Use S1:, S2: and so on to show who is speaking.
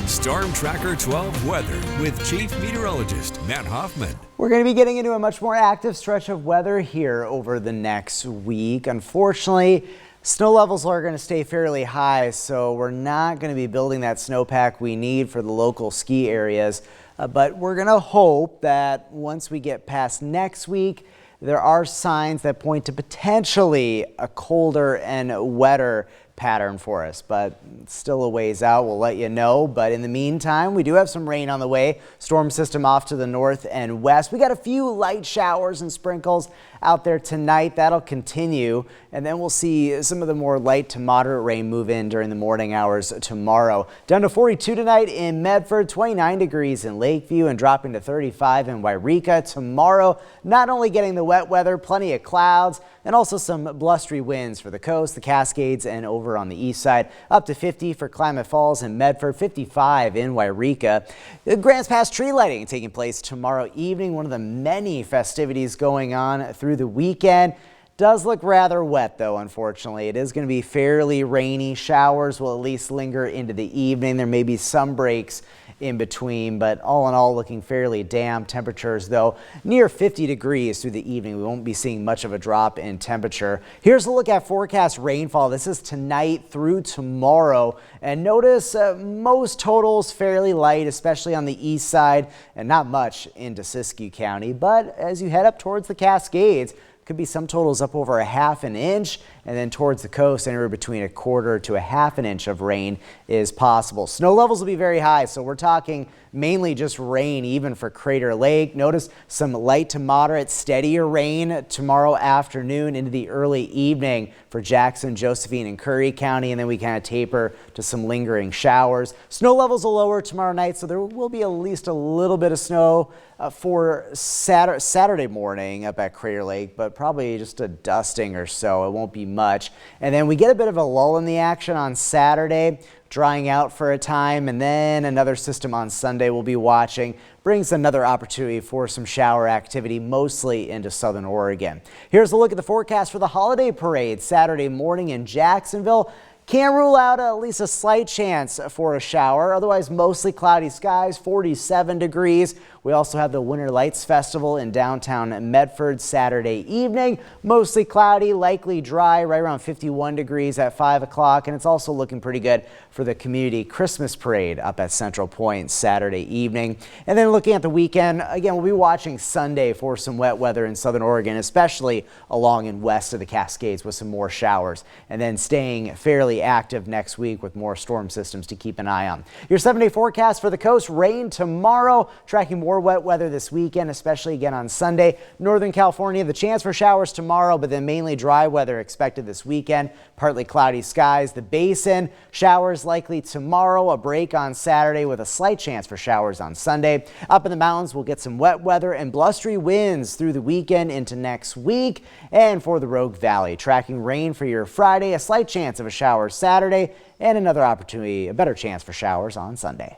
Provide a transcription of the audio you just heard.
S1: Storm Tracker 12 weather with Chief Meteorologist Matt Hoffman.
S2: We're going to be getting into a much more active stretch of weather here over the next week. Unfortunately, snow levels are going to stay fairly high, so we're not going to be building that snowpack we need for the local ski areas. But we're going to hope that once we get past next week, there are signs that point to potentially a colder and wetter pattern for us, but it's still a ways out. We'll let you know. But in the meantime, we do have some rain on the way. Storm system off to the north and west. We got a few light showers and sprinkles out there tonight. That'll continue, and then we'll see some of the more light to moderate rain move in during the morning hours tomorrow. Down to 42 tonight in Medford, 29 degrees in Lakeview, and dropping to 35 in Wairika tomorrow. Not only getting the wet weather, plenty of clouds, and also some blustery winds for the coast, the Cascades, and over on the east side. Up to 50 for Klamath Falls and Medford, 55 in Wairika. The Grants Pass tree lighting taking place tomorrow evening. One of the many festivities going on through the weekend. Does look rather wet though, unfortunately. It is going to be fairly rainy. Showers will at least linger into the evening. There may be some breaks in between, but all in all looking fairly damp. Temperatures though near 50 degrees through the evening. We won't be seeing much of a drop in temperature. Here's a look at forecast rainfall. This is tonight through tomorrow, and notice most totals fairly light, especially on the east side, and not much into Siskiyou County. But as you head up towards the Cascades, could be some totals up over ½ an inch, and then towards the coast, anywhere between a quarter to ½ an inch of rain is possible. Snow levels will be very high, so we're talking mainly just rain even for Crater Lake. Notice some light to moderate, steadier rain tomorrow afternoon into the early evening for Jackson, Josephine, and Curry County, and then we kind of taper to some lingering showers. Snow levels will lower tomorrow night, so there will be at least a little bit of snow for Saturday morning up at Crater Lake, but probably just a dusting or so. It won't be much. And then we get a bit of a lull in the action on Saturday, drying out for a time, and then another system on Sunday we'll be watching brings another opportunity for some shower activity, mostly into southern Oregon. Here's a look at the forecast for the holiday parade Saturday morning in Jacksonville. Can't rule out at least a slight chance for a shower. Otherwise, mostly cloudy skies, 47 degrees. We also have the Winter Lights Festival in downtown Medford Saturday evening. Mostly cloudy, likely dry, right around 51 degrees at 5 o'clock. And it's also looking pretty good for the community Christmas parade up at Central Point Saturday evening. And then looking at the weekend, again, we'll be watching Sunday for some wet weather in southern Oregon, especially along and west of the Cascades with some more showers. And then staying fairly active next week with more storm systems to keep an eye on. Your 7-day forecast for the coast: rain tomorrow, tracking more wet weather this weekend, especially again on Sunday. Northern California, the chance for showers tomorrow, but then mainly dry weather expected this weekend. Partly cloudy skies. The Basin, showers likely tomorrow, a break on Saturday with a slight chance for showers on Sunday. Up in the mountains, we'll get some wet weather and blustery winds through the weekend into next week. And for the Rogue Valley, tracking rain for your Friday, a slight chance of a shower Saturday, and another opportunity, a better chance for showers on Sunday.